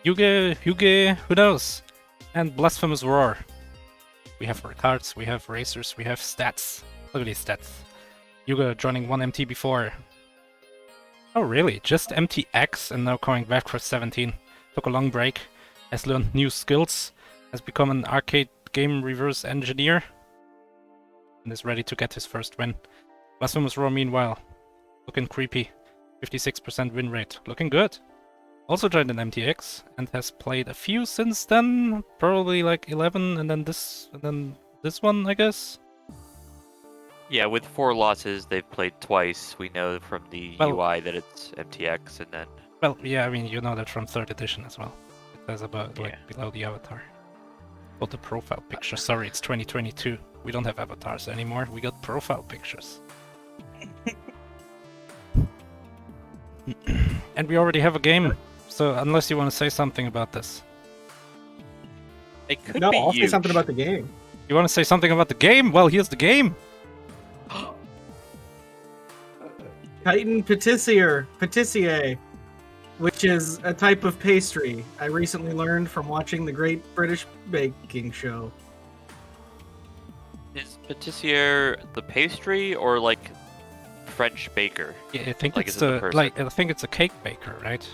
Yugge, who knows? And BlasphemousRoar. We have cards, we have racers, we have stats. Look at these stats. Yugge joining 1 MT before. Oh really? Just MTX and now coming back for 17. Took a long break, has learned new skills, has become an arcade game reverse engineer, and is ready to get his first win. BlasphemousRoar meanwhile, looking creepy. 56% win rate, looking good. Also joined an MTX and has played a few since then, probably like 11 and then this one, I guess. Yeah, with 4 losses, they've played twice. We know from the UI that it's MTX, and then... Well, yeah, I mean, you know that from 3rd edition as well. It says about, like, below the avatar. Or the profile picture. Sorry, it's 2022. We don't have avatars anymore. We got profile pictures. And we already have a game. So, unless you want to say something about this. It could no, be I'll huge. say something about the game. You want to say something about the game? Well, here's the game! Kaiten Patissier, which is a type of pastry I recently learned from watching the Great British Baking Show. Is Patissier the pastry or like French baker? Yeah, I think Like, it's is it the person? I think it's a cake baker, right?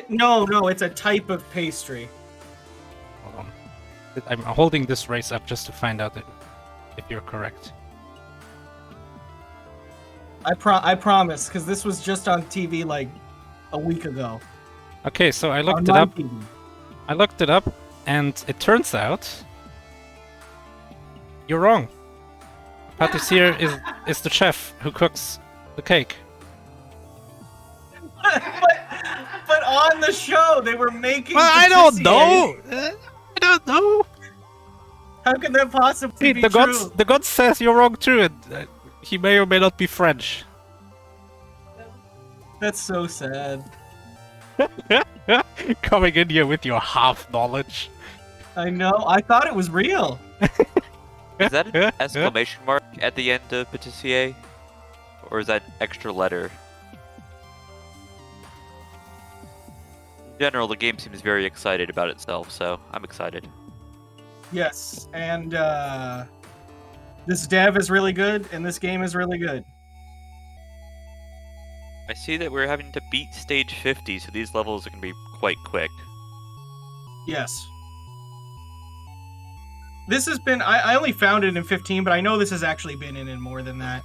No, it's a type of pastry. Hold on. I'm holding this race up just to find out if you're correct. I promise, because this was just on TV like a week ago. Okay, so I looked On it up. TV. I looked it up, and it turns out you're wrong. Patissier is the chef who cooks the cake. but on the show they were making. Well, I don't Patissier. know. I don't know. How could that possibly be the true? god says you're wrong too, and he may or may not be French. That's so sad. Coming in here with your half knowledge. I know. I thought it was real. Is that an exclamation mark at the end of Patissier? Or is that extra letter? In general, the game seems very excited about itself, so I'm excited. Yes, and this dev is really good, and this game is really good. I see that we're having to beat stage 50, so these levels are going to be quite quick. Yes. This has been... I only found it in 15, but I know this has actually been in more than that.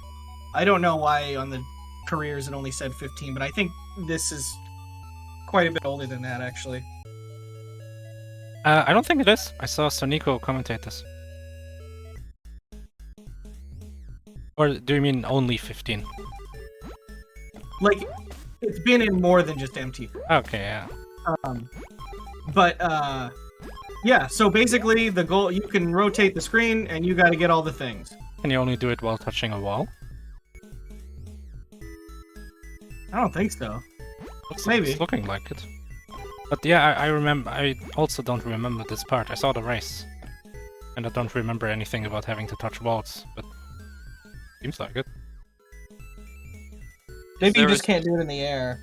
I don't know why on the careers it only said 15, but I think this is quite a bit older than that, actually. I don't think it is. I saw Sonico commentate this. Or do you mean only 15? Like, it's been in more than just MT. Okay, yeah. Yeah, so basically the goal, you can rotate the screen and you gotta get all the things. Can you only do it while touching a wall? I don't think so. Maybe. It's looking like it. But yeah, I remember. I also don't remember this part. I saw the race. And I don't remember anything about having to touch walls, but seems like it. Maybe you just can't do it in the air.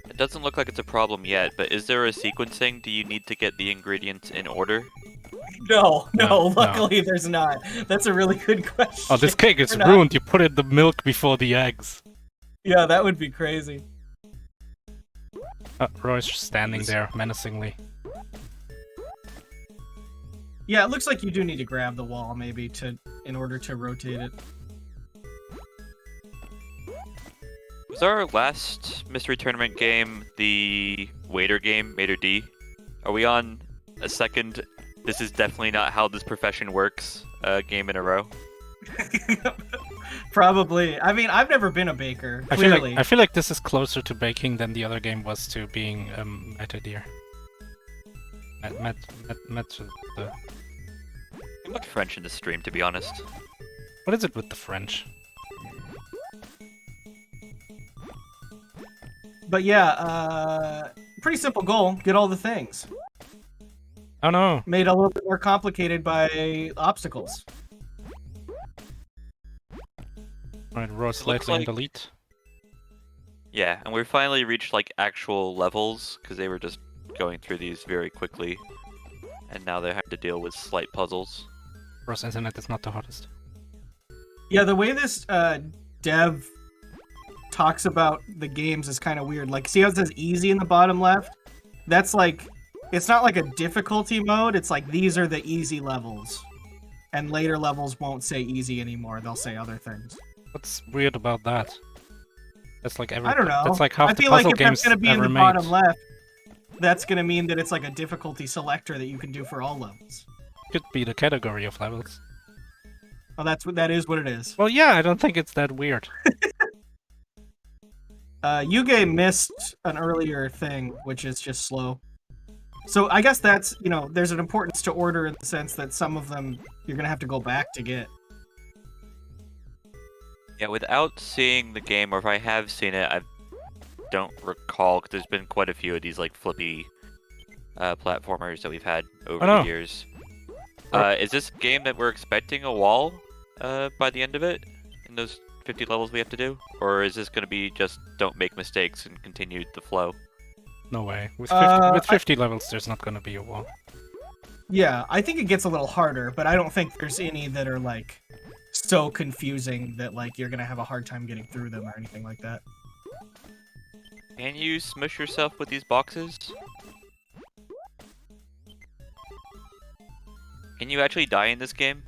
It doesn't look like it's a problem yet, but is there a sequencing? Do you need to get the ingredients in order? No, No, luckily there's not. That's a really good question. Oh, this cake is ruined. You put in the milk before the eggs. Yeah, that would be crazy. Roy's just standing there menacingly. Yeah, it looks like you do need to grab the wall maybe in order to rotate it. Was our last mystery tournament game the waiter game, Mater D? Are we on a second, this is definitely not how this profession works, game in a row? Probably. I mean, I've never been a baker, I clearly. feel like this is closer to baking than the other game was to being Meta Deer. Too much French in the stream, to be honest. What is it with the French? But yeah, pretty simple goal. Get all the things. Oh no. Made a little bit more complicated by obstacles. Alright, Roar slightly in the lead. Yeah, and we finally reached like actual levels, because they were just going through these very quickly, and now they have to deal with slight puzzles. Cross internet is not the hardest. Yeah, the way this dev talks about the games is kind of weird. Like, see how it says easy in the bottom left? That's like, it's not like a difficulty mode. It's like, these are the easy levels. And later levels won't say easy anymore. They'll say other things. What's weird about that? That's like every. I don't know. That's like half I the feel like puzzle if that's games going to be in ever the made. bottom left, that's going to mean that it's like a difficulty selector that you can do for all levels. Could be the category of levels. Oh, that is what it is. Well, yeah, I don't think it's that weird. Yugge missed an earlier thing, which is just slow. So I guess that's, you know, there's an importance to order in the sense that some of them you're going to have to go back to get. Yeah, without seeing the game, or if I have seen it, I don't recall, because there's been quite a few of these like flippy platformers that we've had over the years. Is this game that we're expecting a wall by the end of it, in those 50 levels we have to do? Or is this going to be just don't make mistakes and continue the flow? No way. With 50 levels, there's not gonna be a wall. Yeah, I think it gets a little harder, but I don't think there's any that are like so confusing that like you're gonna have a hard time getting through them or anything like that. Can you smush yourself with these boxes? Can you actually die in this game?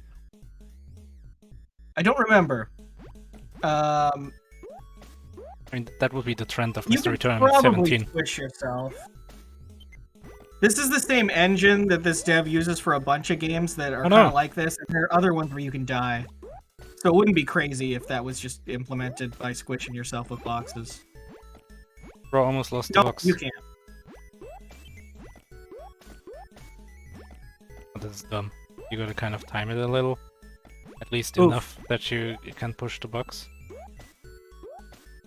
I don't remember. I mean, that would be the trend of You Mr. can Tournament probably 17. squish yourself. This is the same engine that this dev uses for a bunch of games that are kind of like this, and there are other ones where you can die. So it wouldn't be crazy if that was just implemented by squishing yourself with boxes. Bro, almost lost the No, box. you can't. This is dumb. You gotta kind of time it a little. At least Oof. enough that you can push the box.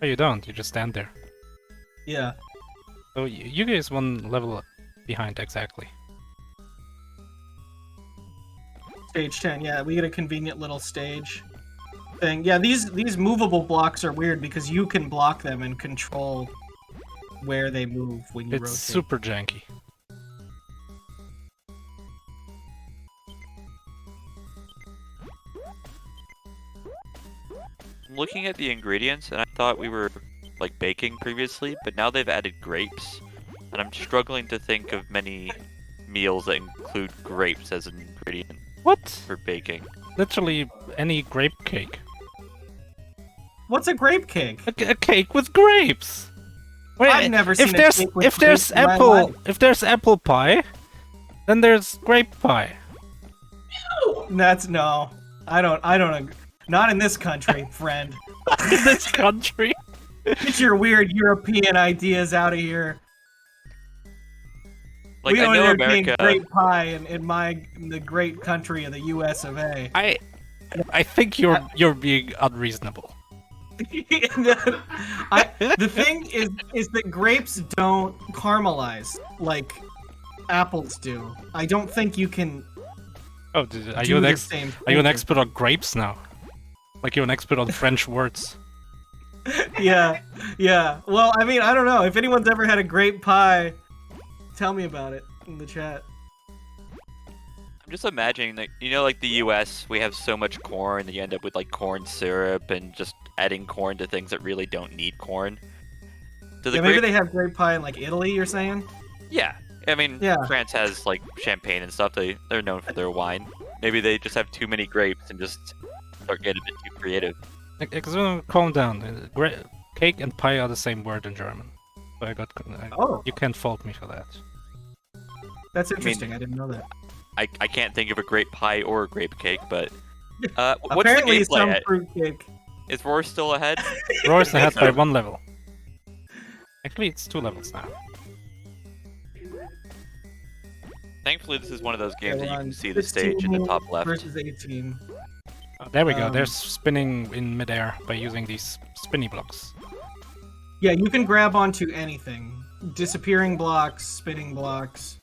Oh, you don't. You just stand there. Yeah. So you guys one level behind exactly. Stage 10, yeah, we get a convenient little stage thing. Yeah, these movable blocks are weird because you can block them and control where they move when you It's rotate. super janky. I'm looking at the ingredients, and I thought we were like baking previously, but now they've added grapes, and I'm struggling to think of many meals that include grapes as an ingredient What? for baking. Literally any grape cake. What's a grape cake? A cake with grapes. Wait, I've never seen if a there's cake with if there's grapes in my apple life. if there's apple pie, then there's grape pie. That's no. I don't agree. Not in this country, friend. In this country. Get your weird European ideas out of here. Like, we I don't know entertain America. grape pie in the great country of the US of A. I think you're being unreasonable. The thing is that grapes don't caramelize like apples do. I don't think you can. Oh, are do you an the ex same are you an thing. expert on grapes now? Like you're an expert on French words. Yeah. Well, I mean, I don't know. If anyone's ever had a grape pie, tell me about it in the chat. I'm just imagining that, you know, like the US, we have so much corn that you end up with like corn syrup and just adding corn to things that really don't need corn. Do the Yeah, maybe grape- they have grape pie in like Italy. You're saying? Yeah, I mean, Yeah. France has like champagne and stuff. They're known for their wine. Maybe they just have too many grapes and just start getting a bit too creative. Calm down. Cake and pie are the same word in German. So Oh. you can't fault me for that. That's interesting. I didn't know that. I can't think of a grape pie or a grape cake, but what's Apparently, the gameplay some at? fruit cake. Is Roar still ahead? Roar's ahead by 1 level. Actually, it's 2 levels now. Thankfully, this is one of those games that you We're can on see the stage in the 16 top left. Versus 18. Oh, there we go. Um, They're spinning in midair by using these spinny blocks. Yeah, you can grab onto anything. Disappearing blocks, spinning blocks.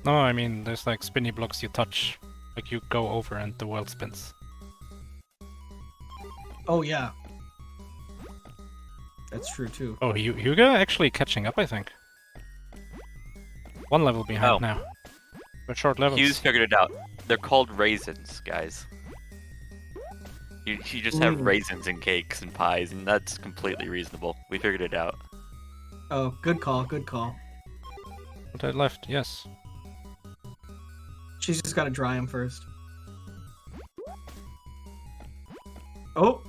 No, I mean there's like spinny blocks you touch, like you go over and the world spins. Oh yeah. That's true too. Oh, Yugge actually catching up, I think. one level behind Oh. now. We're short levels. Hughes figured it out. They're called raisins, guys. You just have Mm. raisins in cakes and pies, and that's completely reasonable. We figured it out. Oh, good call, good call. But I left, yes. She's just gotta dry him first. Oh,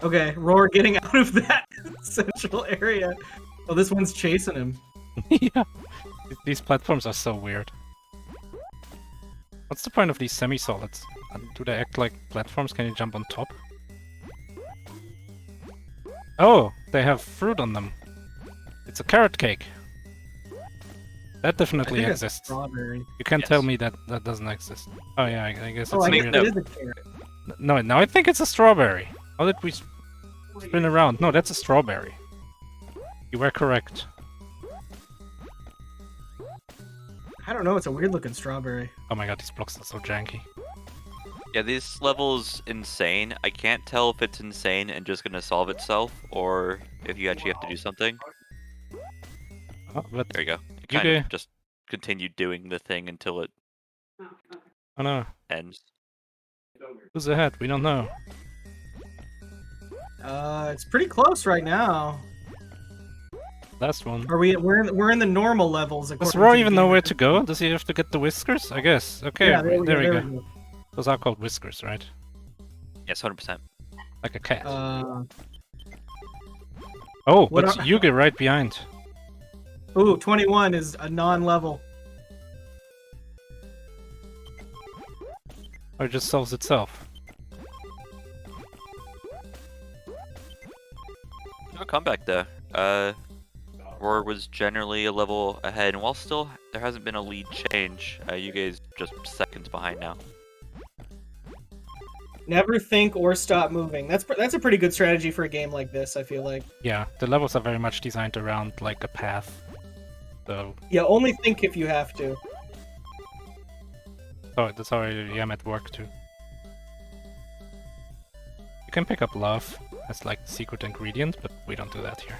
okay. Roar getting out of that central area. Oh, this one's chasing him. Yeah. These platforms are so weird. What's the point of these semi-solids? Do they act like platforms? Can you jump on top? Oh, they have fruit on them. It's a carrot cake. That I definitely think that's exists. strawberry. You can't Yes. tell me that that doesn't exist. Oh yeah, I guess it's Oh, I guess weird. no. it is a carrot. No, now I think it's a strawberry. How did we spin around? No, that's a strawberry. You were correct. I don't know. It's a weird looking strawberry. Oh my god, these blocks are so janky. Yeah, this level's insane. I can't tell if it's insane and just gonna solve itself, or if you actually have to do something. Oh, but There you go. It kind Yugge. of just continued doing the thing until it oh no, ends. who's ahead? We don't know. It's pretty close right now. Last one. Are we? We're in the normal levels. Does according Roar to the even know game. where to go? Does he have to get the whiskers? I guess. Okay, Yeah, there we go. Those are called whiskers, right? Yes, 100%. Like a cat. what Oh, but are- Yugge right behind. Ooh, 21 is a non-level. Or it just solves itself. No comeback there. Roar was generally a level ahead, and while still there hasn't been a lead change, you guys just seconds behind now. Never think or stop moving. That's a pretty good strategy for a game like this. I feel like. Yeah, the levels are very much designed around like a path. So Yeah, only think if you have to. that's how I am at work too. You can pick up love as like secret ingredient, but we don't do that here.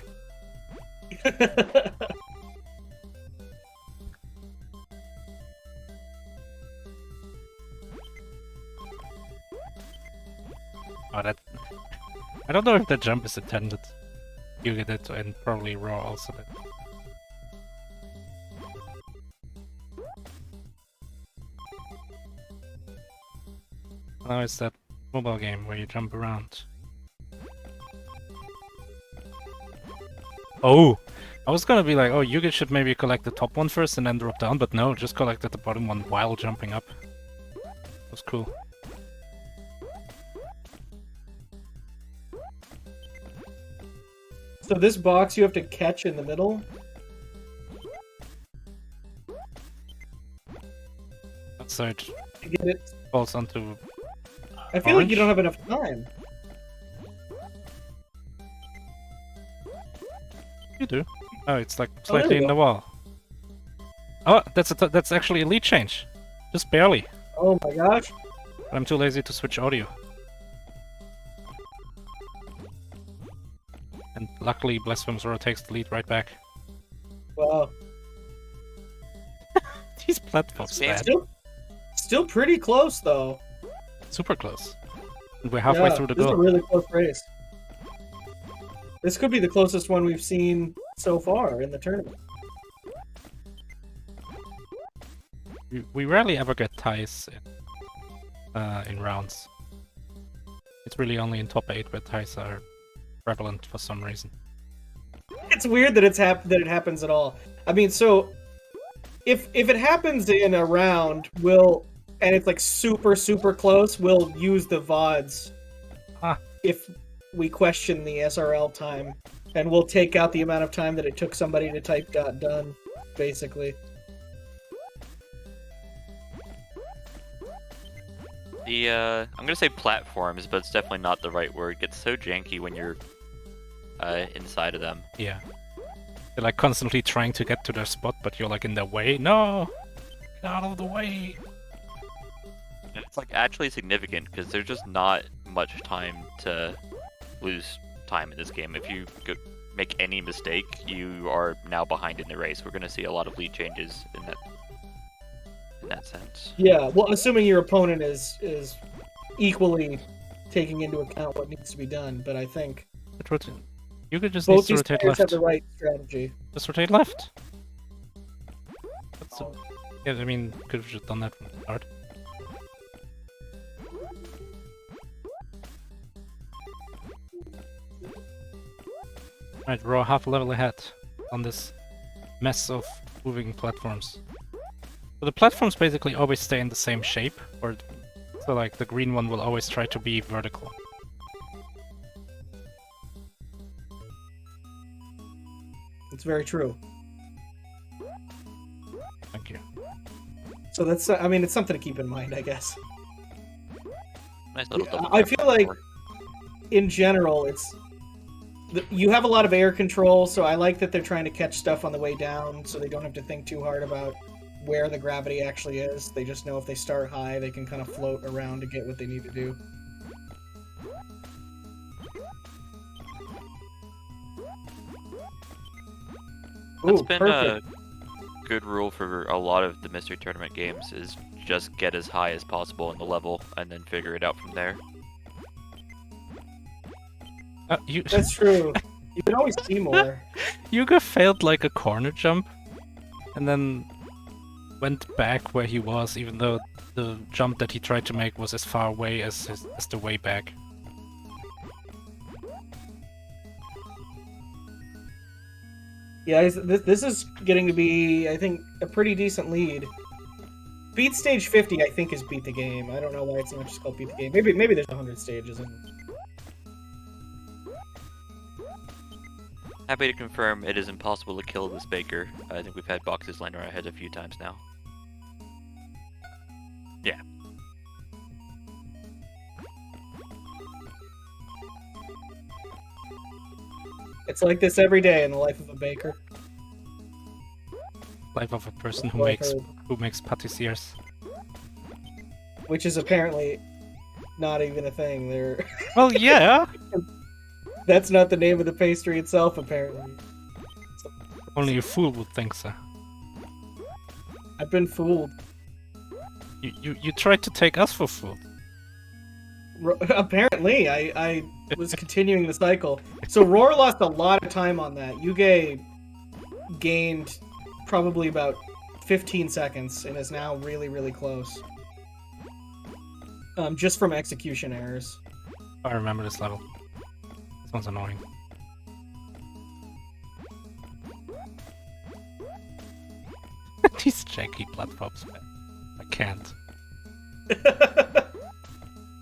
Oh, that... I don't know if that jump is intended. You get it, and probably Raw also did. Now it's that mobile game where you jump around. Oh! I was gonna be like, oh, Yugge should maybe collect the top one first and then drop down, but no, just collected the bottom one while jumping up. That was cool. So this box you have to catch in the middle. So it To get it. falls onto... I feel like you Orange? don't have enough time. You do. Oh, it's like there slightly we in the wall. Oh, that's actually a lead change. Just barely. Oh my gosh. But I'm too lazy to switch audio. And luckily, BlasphemousRoar takes the lead right back. Wow. These platforms, man. Still pretty close though. Super close. And we're halfway through the This is a goal. really close race. This could be the closest one we've seen so far in the tournament. We rarely ever get ties in rounds. It's really only in top 8 where ties are prevalent for some reason. It's weird that that it happens at all. I mean, so if it happens in a round, and it's like super close, we'll use the VODs. Ah. If we question the SRL time, and we'll take out the amount of time that it took somebody to type .done, basically. I'm gonna say platforms, but it's definitely not the right word. It gets so janky when you're inside of them. Yeah. They're like constantly trying to get to their spot, but you're like in their way. No! Get out of the way! And it's like actually significant because there's just not much time to lose time in this game. If you make any mistake, you are now behind in the race. We're going to see a lot of lead changes in that sense. Yeah, well, assuming your opponent is equally taking into account what needs to be done, but I think You could just both need to these rotate players left. have the right strategy. Just rotate left. Yeah, I mean, could have just done that from the start. Right, we're half a level ahead on this mess of moving platforms. So the platforms basically always stay in the same shape, so like the green one will always try to be vertical. It's very true. Thank you. So that's, I mean, it's something to keep in mind, I guess. Nice little double I tap feel like, forward. in general, you have a lot of air control, so I like that they're trying to catch stuff on the way down, so they don't have to think too hard about where the gravity actually is. They just know if they start high, they can kind of float around to get what they need to do. That's Ooh, been perfect. a good rule for a lot of the mystery tournament games, is just get as high as possible in the level and then figure it out from there. That's true. You can always see more. Yugge failed like a corner jump, and then went back where he was, even though the jump that he tried to make was as far away as the way back. Yeah, this is getting to be, I think, a pretty decent lead. Beat stage 50, I think, is beat the game. I don't know why it's not just called beat the game. Maybe there's 100 stages. Happy to confirm it is impossible to kill this baker. I think we've had boxes land on our heads a few times now. Yeah. It's like this every day in the life of a baker. Life of a person who That's what I've makes patissiers. Which is apparently not even a thing. They're Well, yeah. That's not the name of the pastry itself, apparently. Only a fool would think so. I've been fooled. You tried to take us for fools. Apparently, I was continuing the cycle. So Roar lost a lot of time on that. Yugge gained probably about 15 seconds and is now really, really close. Just from execution errors. I remember this level. This one's annoying. These janky platforms, man. I can't.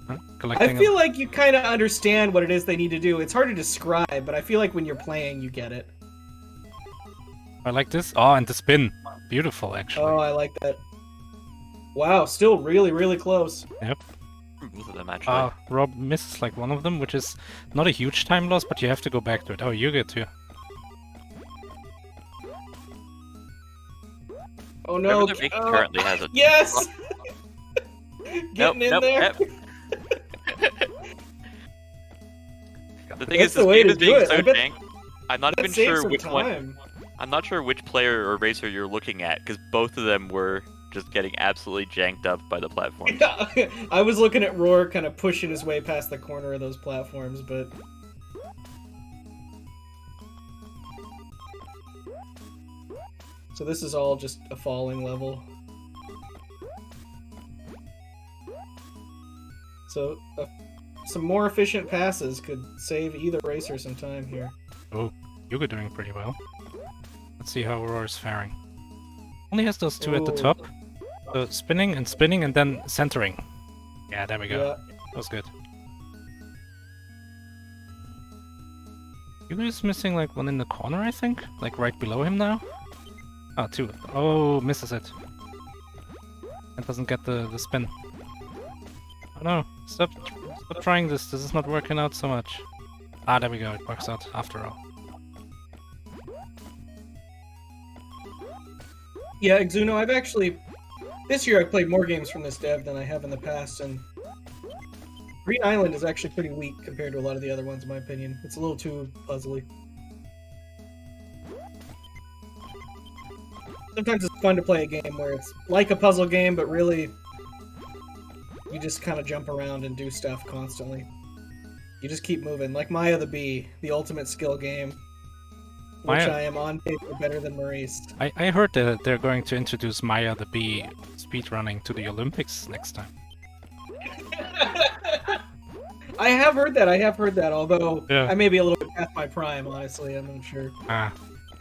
Huh? I feel like you kind of understand what it is they need to do. It's hard to describe, but I feel like when you're playing, you get it. I like this. Oh, and the spin. Beautiful, actually. Oh, I like that. Wow, still really, really close. Yep. Both of them, actually. Rob misses like one of them, which is not a huge time loss, but you have to go back to it. Oh, you get to. Oh no! Whoever the baker currently has a... Yes! Getting in there. The thing That's is, this the way game to is being do it. so I bet jank. I'm not even That saves sure some which one. time. I'm not sure which player or racer you're looking at, because both of them were just getting absolutely janked up by the platform. I was looking at Roar kind of pushing his way past the corner of those platforms, but... So this is all just a falling level. So some more efficient passes could save either racer some time here. Oh, Yugge doing pretty well. Let's see how Roar's faring. Only has those two at the Ooh. top. So spinning and then centering. Yeah, there we go. Yeah. That was good. Yugge is missing like one in the corner, I think? Like right below him now? Oh, two. Oh, misses it. And doesn't get the spin. Oh no, stop trying this. This is not working out so much. Ah, there we go. It works out after all. Yeah, Exuno, I've actually... This year I've played more games from this dev than I have in the past, and... Green Island is actually pretty weak compared to a lot of the other ones, in my opinion. It's a little too puzzly. Sometimes it's fun to play a game where it's like a puzzle game, but really you just kind of jump around and do stuff constantly. You just keep moving, like Maya the Bee, the ultimate skill game, which Maya- I am on paper better than Maurice. I heard that they're going to introduce Maya the Bee speedrunning to the Olympics next time. I have heard that, although Yeah. I may be a little bit past my prime, honestly, I'm not sure. Ah,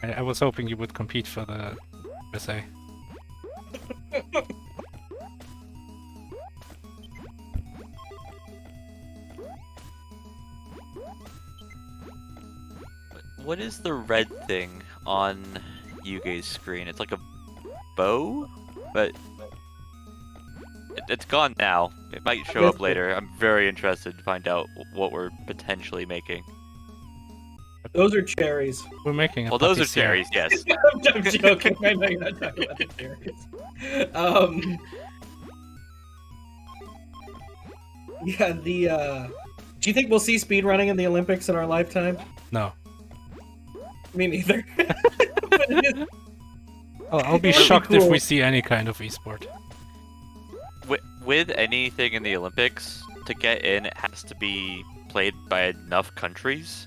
I was hoping you would compete for the USA. What is the red thing on Yugge's screen? It's like a bow, but it's gone now. It might show up later. I'm very interested to find out what we're potentially making. Those are cherries. We're making a Well, those are Patissier. cherries, yes. I'm joking. I know you're not talking about the cherries. Yeah, do you think we'll see speedrunning in the Olympics in our lifetime? No. Me neither. But it is- I'll be It would be shocked if cool. we see any kind of esport. With anything in the Olympics, to get in, it has to be played by enough countries.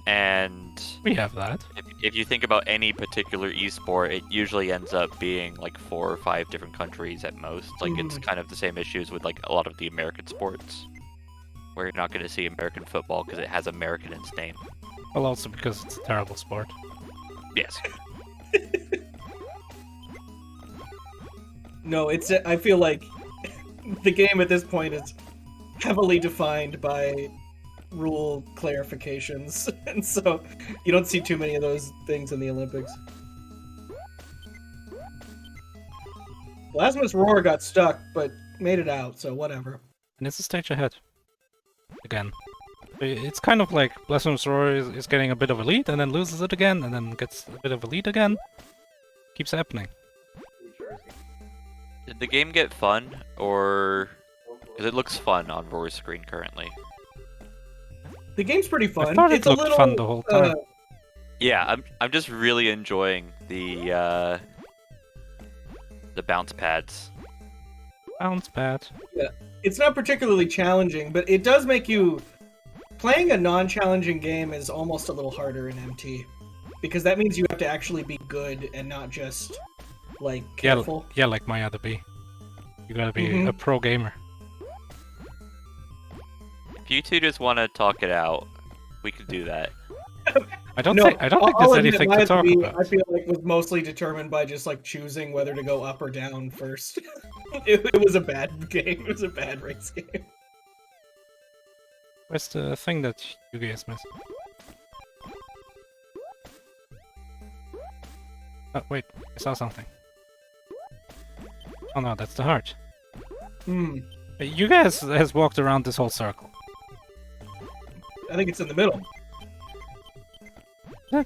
And We have that. if you think about any particular esport, it usually ends up being like 4 or 5 different countries at most. Like it's kind of the same issues with like a lot of the American sports, where you're not going to see American football because it has American in its name. Well, also because it's a terrible sport. Yes. No, I feel like the game at this point is heavily defined by rule clarifications, and so you don't see too many of those things in the Olympics. BlasphemousRoar got stuck, but made it out, so whatever. And it's a stage ahead. Again. It's kind of like BlasphemousRoar is getting a bit of a lead, and then loses it again, and then gets a bit of a lead again. Keeps happening. Did the game get fun, or... Because it looks fun on Roar's screen currently. The game's pretty fun. I thought it It's a looked little fun the whole time. Yeah, I'm just really enjoying the bounce pads. Sounds bad. It's not particularly challenging, but it does make you... Playing a non-challenging game is almost a little harder in MT. Because that means you have to actually be good and not just, like, careful. Yeah, like Maya the Bee. You gotta be a pro gamer. If you two just want to talk it out, we could do that. I don't No, think there's I'll admit anything Maya to the talk Bee, about. I feel like was mostly determined by just, like, choosing whether to go up or down first. It was a bad game. It was a bad race game. Where's the thing that you guys missed? Oh, wait, I saw something. Oh no, that's the heart. You guys has walked around this whole circle. I think it's in the middle. I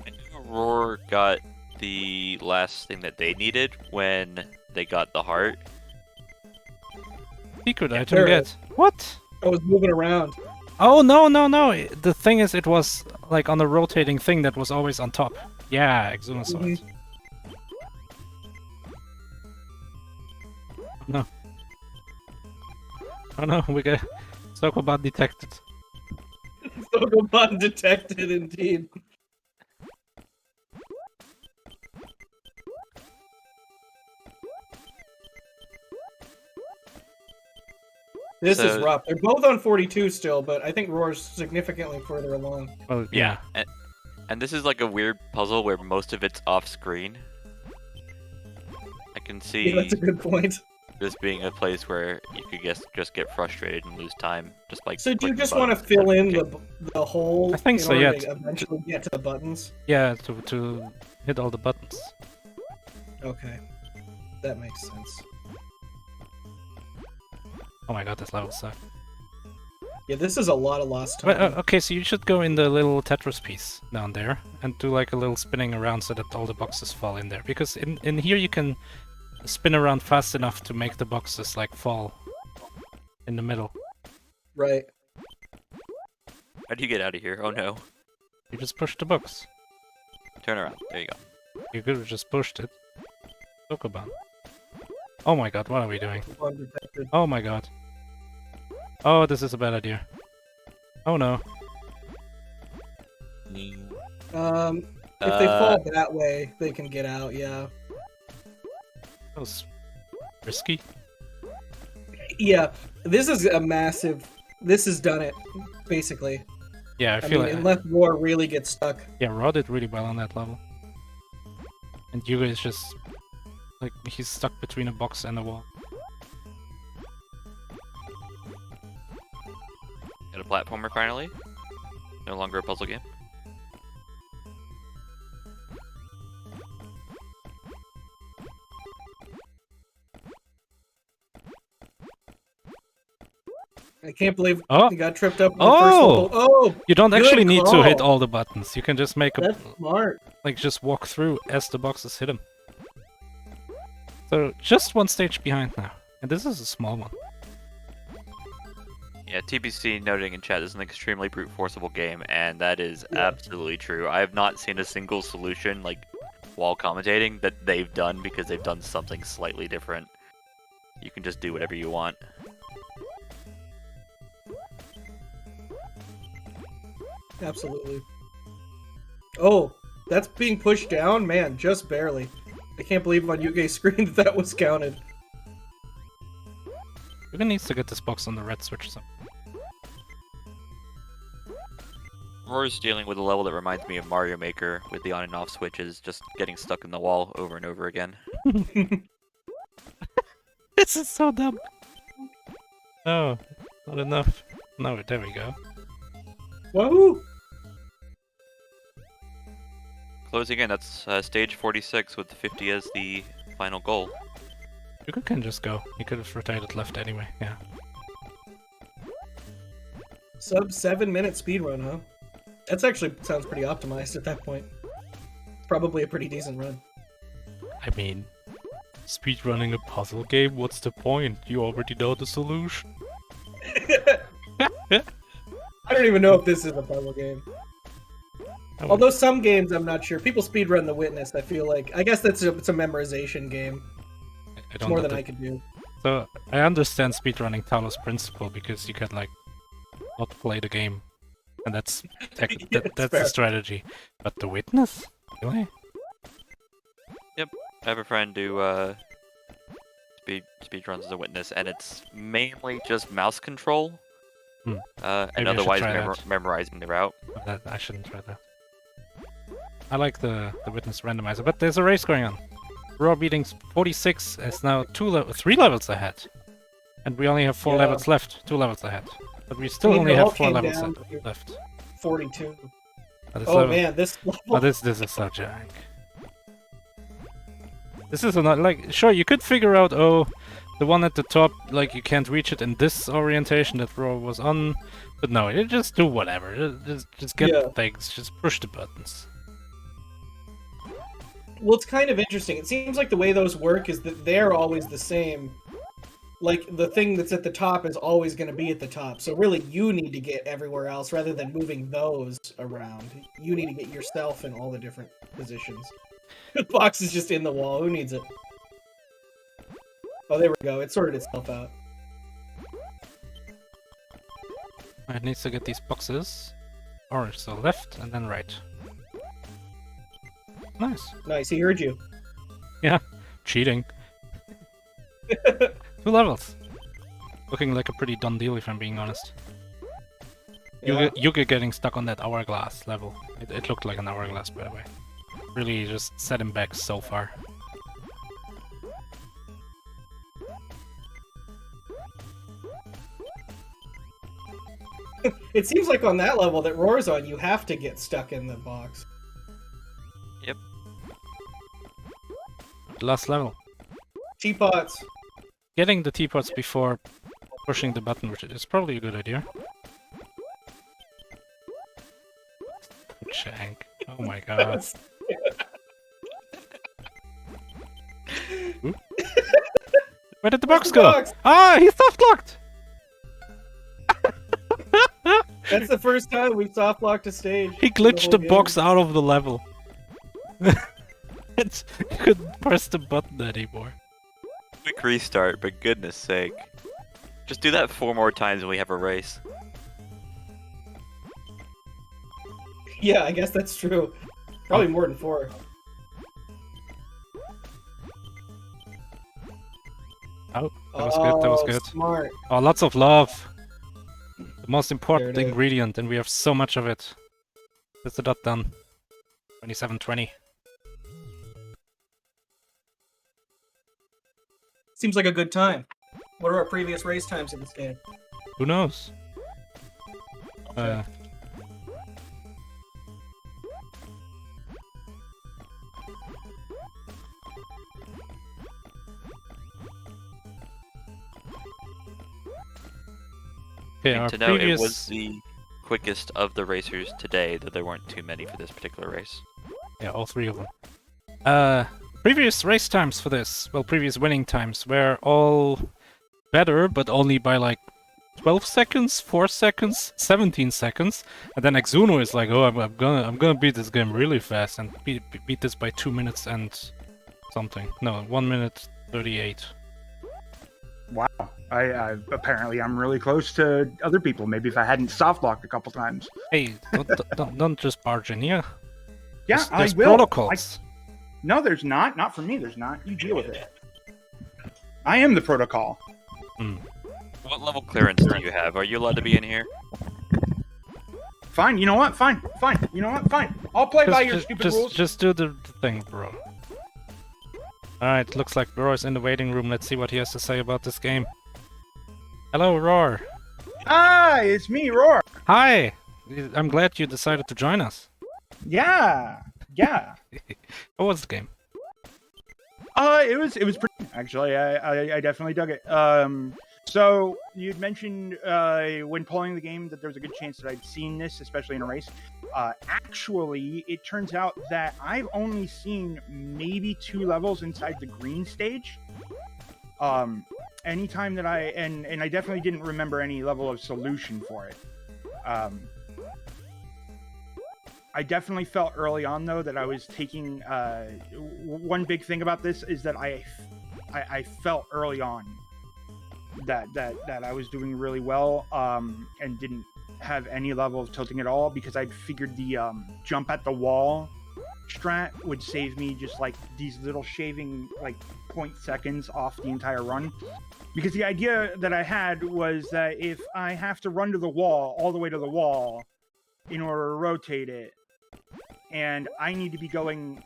knew Roar got the last thing that they needed when they got the heart. Secret Yeah, item there it get. What? I was moving around. Oh no. The thing is, it was like on a rotating thing that was always on top. Yeah, Exuma sword. No. Oh no, we got Sokobot detected. Pokemon detected, indeed. This is So- rough. They're both on 42 still, but I think Roar's significantly further along. Well, yeah. And this is like a weird puzzle where most of it's off screen. I can see Yeah, that's a good point. this being a place where you could just get frustrated and lose time, just like. So do you clicking just want to buttons. fill in Okay. the hole I think in so, order yeah. to eventually get to the buttons? Yeah, to hit all the buttons. Okay. That makes sense. Oh my god, this level sucks. Yeah, this is a lot of lost time. Well, okay, so you should go in the little Tetris piece down there and do like a little spinning around so that all the boxes fall in there. Because in here you can spin around fast enough to make the boxes like fall in the middle. Right. How do you get out of here? Oh no. You just push the box. Turn around. There you go. You could have just pushed it. Sokoban. Oh my god, what are we doing? Undetected. Oh my god. Oh, this is a bad idea. Oh no. If they fall that way, they can get out, yeah. That was risky. Yeah, this is a massive... This has done it, basically. Yeah, I I feel mean, like... unless Roar really gets stuck. Yeah, Raw did really well on that level. And Yugge is just... Like, he's stuck between a box and a wall. Got a platformer finally. No longer a puzzle game. I can't believe Oh. he got tripped up in the Oh! first level. Oh! You don't Good actually need to hit call. all the buttons. You can just make a... That's smart. Like, just walk through as the boxes hit him. So, just one stage behind now. And this is a small one. Yeah, TBC noting in chat, this is an extremely brute forceable game, and that is Yeah. absolutely true. I have not seen a single solution, like, while commentating, that they've done because they've done something slightly different. You can just do whatever you want. Absolutely. Oh, that's being pushed down? Man, just barely. I can't believe on Yugge's screen that was counted. Yugge needs to get this box on the red switch. So. Roar's dealing with a level that reminds me of Mario Maker with the on and off switches, just getting stuck in the wall over and over again. This is so dumb. Oh, not enough. No, there we go. Wahoo! Closing in, that's stage 46 with 50 as the final goal. Yugge can just go. He could have rotated left anyway, yeah. Sub 7-minute speedrun, huh? That's actually sounds pretty optimized at that point. Probably a pretty decent run. I mean, speedrunning a puzzle game, what's the point? You already know the solution. I don't even know if this is a puzzle game. Although some games, I'm not sure. People speedrun The Witness, I feel like. I guess it's a memorization game. I It's don't more know than the- I could do. So, I understand speedrunning Talos principle because you can, like, not play the game. And that's Yeah, that's it's the fair. strategy. But The Witness? Really? I have a friend who speedruns as a witness, and it's mainly just mouse control, Hmm. and Maybe I should otherwise try that. memorizing the route. I shouldn't try that. I like the Witness randomizer, but there's a race going on. Raw beating 46 is now 3 levels ahead. And we only have 4 Yeah. levels left. 2 levels ahead. But we still I mean, only it all have 4 came levels down to left. 42. But this Oh level- man, this level. Oh, this is so jank. This is not like, sure, you could figure out, oh, the one at the top, like, you can't reach it in this orientation that Raw was on. But no, you just do whatever. Just get Yeah. the things, just push the buttons. Well, it's kind of interesting. It seems like the way those work is that they're always the same. Like, the thing that's at the top is always going to be at the top. So really, you need to get everywhere else rather than moving those around. You need to get yourself in all the different positions. The box is just in the wall. Who needs it? Oh, there we go. It sorted itself out. It needs to get these boxes. Or so left and then right. Nice. Nice, he heard you. Cheating. 2 levels. Looking like a pretty done deal if I'm being honest. Yeah. Yugge getting stuck on that hourglass level. It looked like an hourglass, by the way. Really just set him back so far. It seems like on that level that Roar's on, you have to get stuck in the box. Yep. Last level. Teapots. Getting the teapots before pushing the button, which is probably a good idea. Shank. Oh my god. Where did the box go? box? Ah, he's soft locked! That's the first time we soft locked a stage. He glitched the box out of the level. couldn't press the button anymore. Quick restart, but goodness sake. Just do that 4 more times and we have a race. Yeah, I guess that's true. Probably more than 4. Oh, that was good, that was good. Smart. Oh, lots of love! The most important There it is. ingredient, and we have so much of it. That's the dot done. 27:20. Seems like a good time. What are our previous race times in this game? Who knows? Okay. Okay, our To know, previous... it was the quickest of the racers today, though there weren't too many for this particular race. Yeah, all 3 of them. Previous race times for this, well, previous winning times were all better, but only by like 12 seconds, 4 seconds, 17 seconds, and then Exuno is like, oh, I'm gonna beat this game really fast and beat this by 2 minutes and something. No, 1 minute 38. Wow. I apparently I'm really close to other people. Maybe if I hadn't soft locked a couple times. Hey, don't just barge in here. Yeah, There's I will. protocols. No, there's not. Not for me. There's not. You deal with it. I am the protocol. What level clearance do you have? Are you allowed to be in here? Fine. You know what? Fine. Fine. You know what? Fine. I'll play by your stupid rules. Just do the thing, bro. Alright, looks like Roar is in the waiting room. Let's see what he has to say about this game. Hello, Roar. Hi, it's me, Roar. Hi! I'm glad you decided to join us. Yeah. Yeah. What was the game? It was pretty. Actually, I definitely dug it. So you'd mentioned when pulling the game that there was a good chance that I'd seen this, especially in a race. Actually, it turns out that I've only seen maybe 2 levels inside the green stage. Anytime that and I definitely didn't remember any level of solution for it. I definitely felt early on, though, that I was taking... one big thing about this is that I felt early on that I was doing really well and didn't have any level of tilting at all, because I'd figured the jump at the wall strat would save me just like these little shaving like 0.0 seconds off the entire run. Because the idea that I had was that if I have to run to the wall, all the way to the wall, in order to rotate it, and I need to be going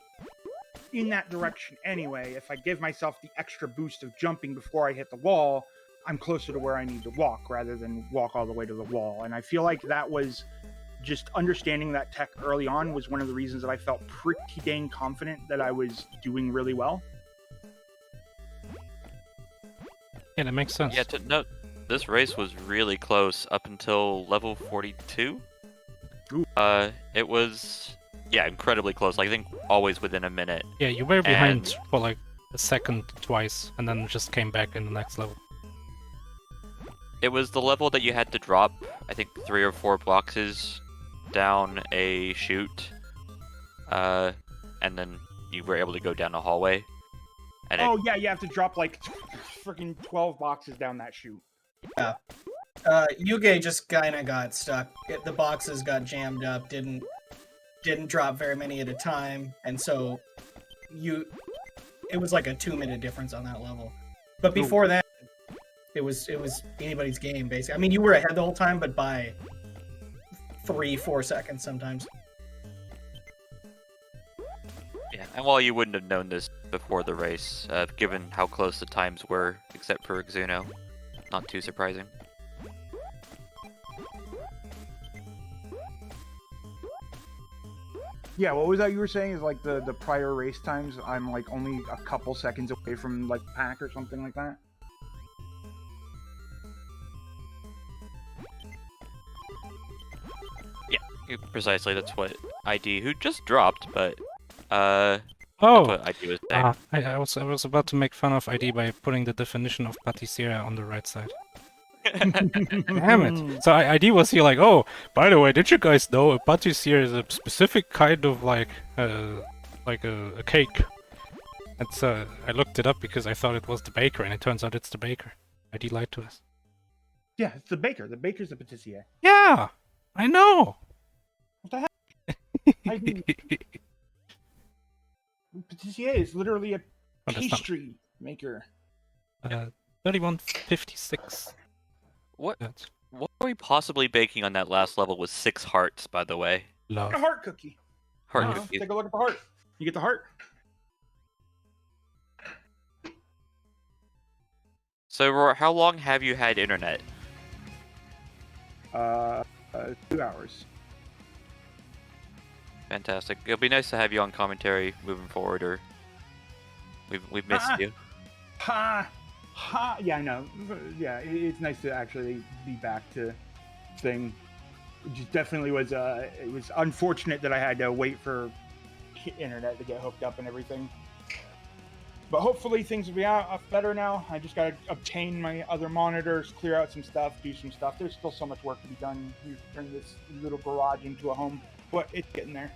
in that direction anyway, if I give myself the extra boost of jumping before I hit the wall, I'm closer to where I need to walk rather than walk all the way to the wall. And I feel like that was just understanding that tech early on was one of the reasons that I felt pretty dang confident that I was doing really well. Yeah, that makes sense. Yeah, to note, this race was really close up until level 42. Ooh. It was, yeah, incredibly close. Like, I think always within a minute. Yeah, you were behind And- for like a second twice, and then just came back in the next level. It was the level that you had to drop, I think, 3 or 4 boxes down a chute, and then you were able to go down a hallway. And Oh yeah, you have to drop like freaking 12 boxes down that chute. Yugge just kind of got stuck. The boxes got jammed up, didn't drop very many at a time, and so it was like a 2-minute difference on that level. But before that, it was anybody's game basically. I mean, you were ahead the whole time, but by 3-4 seconds sometimes. Yeah, and while you wouldn't have known this before the race, given how close the times were, except for Exuno, not too surprising. Yeah, what was that you were saying? Is like the prior race times, I'm like only a couple seconds away from like pack or something like that? Yeah, precisely. That's what ID, who just dropped, but that's Oh! what ID was saying. I was about to make fun of ID by putting the definition of Patissier on the right side. Damn it! So ID was here like, oh, by the way, did you guys know a Patissier is a specific kind of like a cake? And so I looked it up because I thought it was the baker, and it turns out it's the baker. ID lied to us. Yeah, it's the baker. The baker's the patissier. Yeah, I know. What the heck? Patissier is literally a Oh, that's not- pastry maker. 3156. What That's what were we possibly baking on that last level was 6 hearts, by the way. love. A heart cookie. Heart I don't know, cookies. take a look at the heart. You get the heart. So, Roar, how long have you had internet? 2 hours. Fantastic. It'll be nice to have you on commentary moving forward, or we've missed you. Ha! Ha! Yeah, I know. Yeah, it's nice to actually be back to thing. It just definitely was. It was unfortunate that I had to wait for internet to get hooked up and everything. But hopefully things will be out better now. I just gotta obtain my other monitors, clear out some stuff, do some stuff. There's still so much work to be done. You turn this little garage into a home, but it's getting there.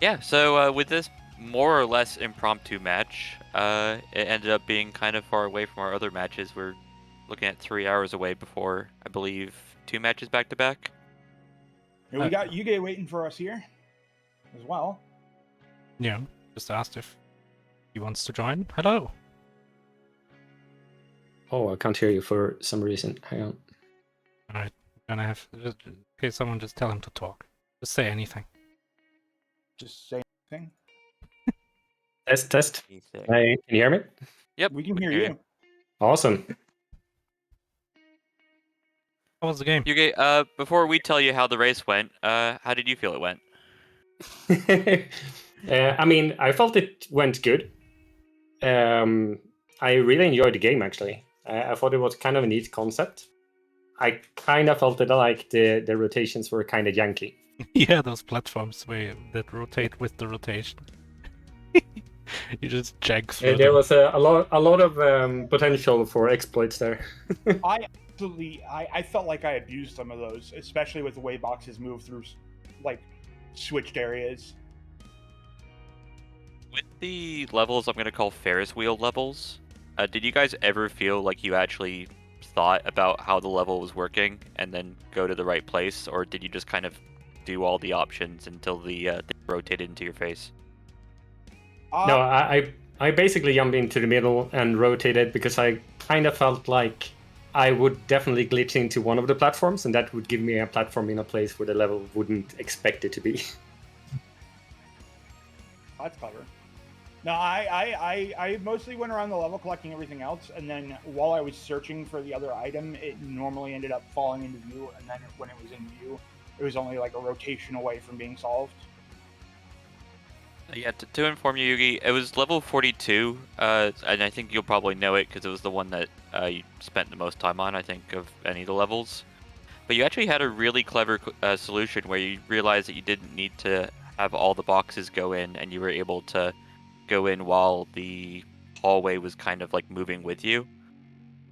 Yeah, so with this more or less impromptu match, it ended up being kind of far away from our other matches. We're looking at 3 hours away before, I believe, 2 matches back to back. And we got Yugge waiting for us here as well. Yeah, just asked if he wants to join. Hello. Oh, I can't hear you for some reason. Hang on. Alright, gonna have. Okay, someone just tell him to talk. Just say anything. Just say anything. Test. He's there. Hey, can you hear me? Yep, We can hear you. Awesome. How was the game? Yugge, before we tell you how the race went, how did you feel it went? I mean, I felt it went good. I really enjoyed the game, actually. I thought it was kind of a neat concept. I kind of felt that like the rotations were kind of janky. Yeah, those platforms that rotate with the rotation. You just jag through There them. was a lot of potential for exploits there. I felt like I abused some of those, especially with the way boxes move through like switched areas. With the levels I'm going to call Ferris wheel levels, did you guys ever feel like you actually thought about how the level was working and then go to the right place, or did you just kind of do all the options until the thing rotated into your face? No, I basically jumped into the middle and rotated because I kind of felt like I would definitely glitch into one of the platforms, and that would give me a platform in a place where the level wouldn't expect it to be. That's clever. No, I mostly went around the level collecting everything else, and then while I was searching for the other item, it normally ended up falling into view, and then when it was in view, it was only like a rotation away from being solved. Yeah, to inform you, Yugge, it was level 42, and I think you'll probably know it because it was the one that you spent the most time on, I think, of any of the levels. But you actually had a really clever solution where you realized that you didn't need to have all the boxes go in, and you were able to go in while the hallway was kind of like moving with you.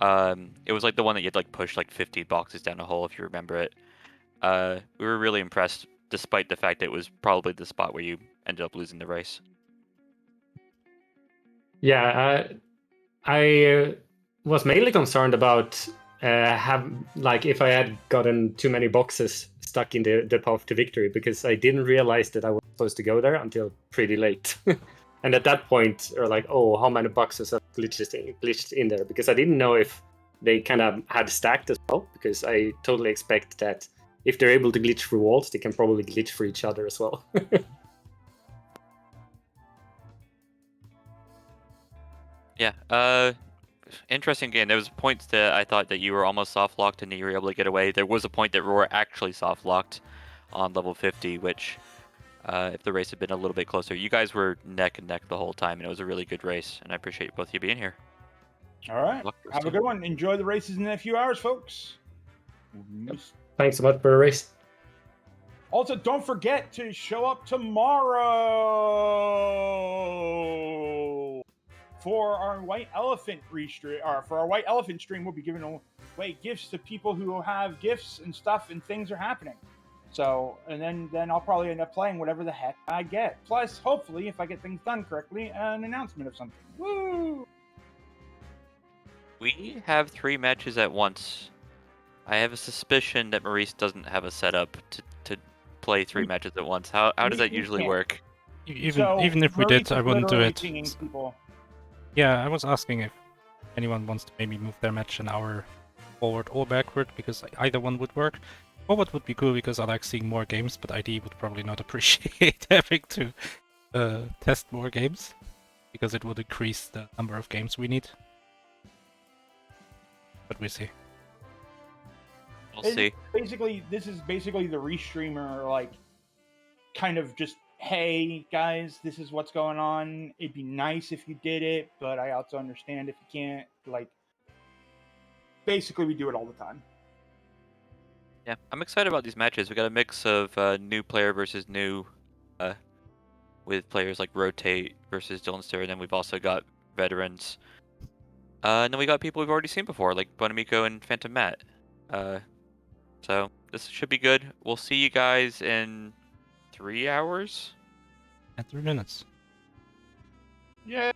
It was like the one that you'd like push like 50 boxes down a hole, if you remember it. We were really impressed, despite the fact that it was probably the spot where you ended up losing the race. Yeah, I was mainly concerned about if I had gotten too many boxes stuck in the path to victory, because I didn't realize that I was supposed to go there until pretty late. And at that point, or like, oh, how many boxes have glitched in there? Because I didn't know if they kind of had stacked as well, because I totally expect that if they're able to glitch through walls, they can probably glitch for each other as well. Yeah, interesting game. There was points that I thought that you were almost soft locked and you were able to get away. There was a point that Roar actually soft locked on level 50, which, if the race had been a little bit closer, you guys were neck and neck the whole time, and it was a really good race. And I appreciate both of you being here. All right, Luck for us have a too. good one. Enjoy the races in a few hours, folks. Thanks so much for the race. Also, don't forget to show up tomorrow for our White Elephant for our White Elephant stream. We'll be giving away gifts to people who have gifts and stuff, and things are happening. So, and then I'll probably end up playing whatever the heck I get. Plus, hopefully, if I get things done correctly, an announcement of something. Woo! We have 3 matches at once. I have a suspicion that Maurice doesn't have a setup to play 3 matches at once. How does that We usually can't. work? Even if we Maurice did, I is wouldn't do literally it. pinging people. Yeah, I was asking if anyone wants to maybe move their match an hour forward or backward, because either one would work. Forward would be cool because I like seeing more games, but ID would probably not appreciate having to test more games, because it would increase the number of games we need. But we see. We'll see. This is basically the restreamer, like, kind of just, hey guys, this is what's going on. It'd be nice if you did it, but I also understand if you can't. Like, basically, we do it all the time. Yeah, I'm excited about these matches. We got a mix of new player versus new, with players like Rotate versus Dylanster, and then we've also got veterans. And then we got people we've already seen before, like Bonamico and Phantom Matt. So this should be good. We'll see you guys in 3 hours. At 3 minutes. Yay!